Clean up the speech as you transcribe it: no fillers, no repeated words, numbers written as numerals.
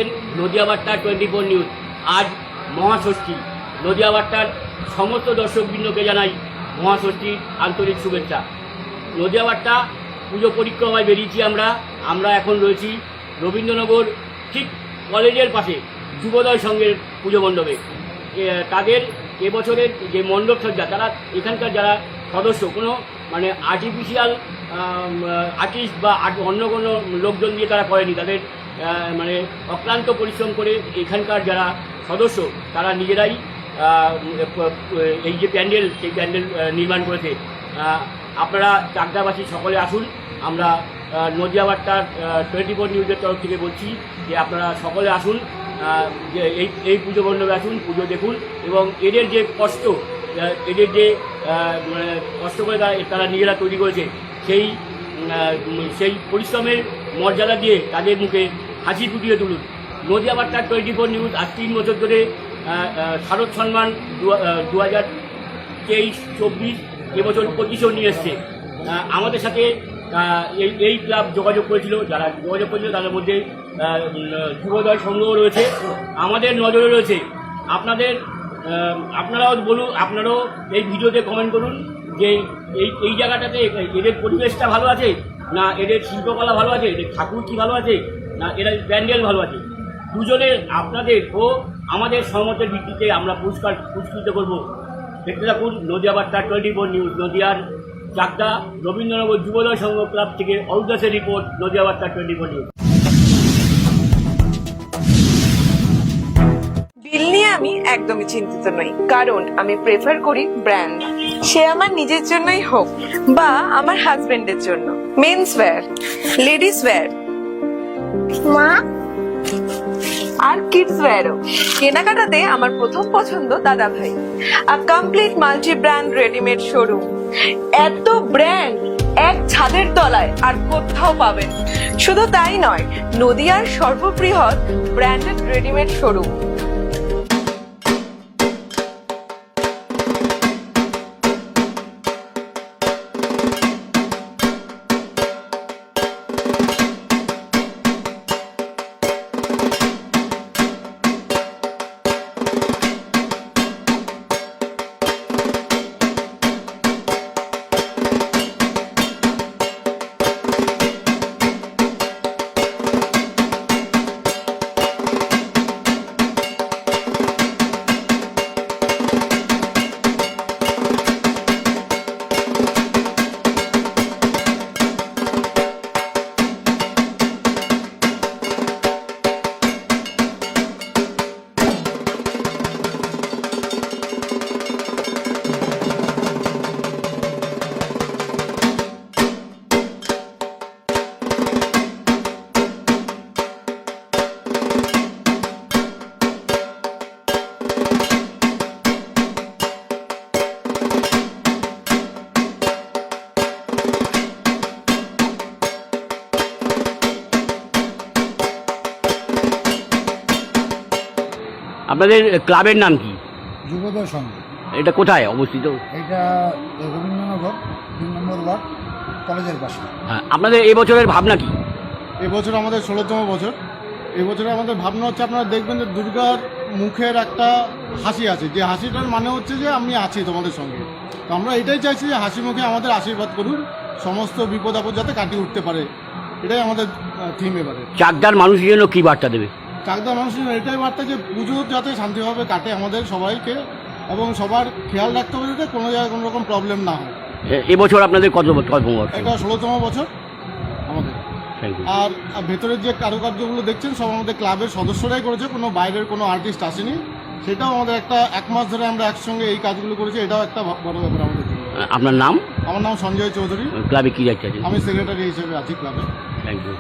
দেখছেন নদিয়া বার্তা 24 নিউজ। আজ মহাষষ্ঠী। নদিয়া বার্তার সমস্ত দর্শকবৃন্দকে জানাই মহাষষ্ঠীর আন্তরিক শুভেচ্ছা। নদিয়া বার্তা পুজো পরিক্রমায় বেরিয়েছি আমরা এখন রয়েছি রবীন্দ্রনগর ঠিক কলেজের পাশে যুবদয় সংঘের পুজো মণ্ডপে। তাদের এবছরের যে মণ্ডপ সজ্জা, তারা এখানকার যারা সদস্য কোনো মানে আর্টিফিশিয়াল আর্টিস্ট বা অন্য কোনো লোকজন দিয়ে তারা করেনি। তাদের মানে অক্লান্ত পরিশ্রম করে এখানকার যারা সদস্য তারা নিজেরাই এই যে প্যান্ডেল, সেই প্যান্ডেল নির্মাণ করেছে। আপনারা চাকদাবাসী সকলে আসুন। আমরা নদিয়া বার্তার 24 নিউজের তরফ থেকে বলছি যে আপনারা সকলে আসুন, যে এই পুজো মণ্ডপে আসুন, পুজো দেখুন এবং এদের যে কষ্ট, এদের যে কষ্ট করে তারা নিজেরা তৈরি করেছে, সেই পরিশ্রমের মর্যাদা দিয়ে তাদের মুখে হাসি ফুটিয়ে তুলুন। নদিয়া বার্তার 24 নিউজ আজ 3 বছর ধরে শারদ সম্মান 2023-24 এবছর 25ও নিয়ে এসছে। আমাদের সাথে এই ক্লাব যোগাযোগ করেছিল, যারা যোগাযোগ করেছিল তাদের মধ্যে যুবদয় সংঘও রয়েছে। আমাদের নজরে রয়েছে। আপনারাও বলুন, আপনারাও এই ভিডিওতে কমেন্ট করুন যে এই জায়গাটাতে এদের পরিবেশটা ভালো আছে না, এদের শিল্পকলা ভালো আছে, এদের ঠাকুর কি ভালো আছে না, এদের প্যান্ডেল ভালো আছে। দুজনের আপনাদের ও আমাদের সহমতের ভিত্তিতে আমরা পুরস্কৃত করব। দেখতে থাকুন নদিয়া বার্তা 24 নিউজ। নদিয়ার চাকদা রবীন্দ্রনগর যুবদয় সংঘ ক্লাব থেকে অরূপ দাসের রিপোর্ট, নদিয়া বার্তা 24 নিউজ। বিল নিয়ে আমি একদমই চিন্তিত নই, কারণ আমি প্রেফার করি ব্র্যান্ড। সে আমার নিজের জন্যই হোক বা আমার হাজবেন্ডের জন্য। মেন্স ওয়্যার, লেডিস ওয়্যার, মা আর কিডস ওয়্যারও। কেনাকাটাতে আমার প্রথম পছন্দ দাদা ভাই। A complete multi brand readymade showroom. এত ব্র্যান্ড এক ছাদের তলায় আর কোথাও পাবেন। শুধু তাই নয়, নদিয়ার সর্ববৃহৎ ব্র্যান্ডেড রেডিমেড শোরুম। আপনাদের ক্লাবের নাম কি? যুবদয় সংঘ। এটা কোথায় অবস্থিত? এটা রবীন্দ্রনগর 3 নম্বর ওয়ার্ড, কলেজের পাশে। হ্যাঁ, আপনাদের এই বছরের ভাবনা কি? এবছর আমাদের 16তম বছর। এবছরে আমাদের ভাবনা হচ্ছে, আপনারা দেখবেন যে দুর্গার মুখের একটা হাসি আছে, যে হাসিটার মানে হচ্ছে যে আমি আছি তোমাদের সঙ্গে। তো আমরা এটাই চাইছি যে হাসি মুখে আমাদের আশীর্বাদ করুন, সমস্ত বিপদ আপদ যাতে কাটিয়ে উঠতে পারে, এটাই আমাদের থিম। এবারে চাকদার মানুষের জন্য কি বার্তা দেবে? চাকদা মানুষের এটাই বার্তা যে পুজো যাতে শান্তিভাবে কাটে আমাদের সবাইকে, এবং সবার খেয়াল রাখতে হবে যাতে কোনো জায়গায় কোনো রকম প্রবলেম না হয়। এবছর আপনাদের কত বছর? এটা 16তম বছর আমাদের। Thank you. আর ভেতরের যে কারুকার্যগুলো দেখছেন সব আমাদের ক্লাবের সদস্যরাই করেছে, কোনো বাইরের কোনো আর্টিস্ট আসেনি। সেটাও আমাদের এক মাস ধরে আমরা একসঙ্গে এই কাজগুলো করেছি, এটাও একটা বড় ব্যাপার আমাদের জন্য। আপনার নাম? আমার নাম সঞ্জয় চৌধুরী। ক্লাবে কি যাচ্ছে? আমি সেক্রেটারি হিসেবে আছি ক্লাবে। Thank you.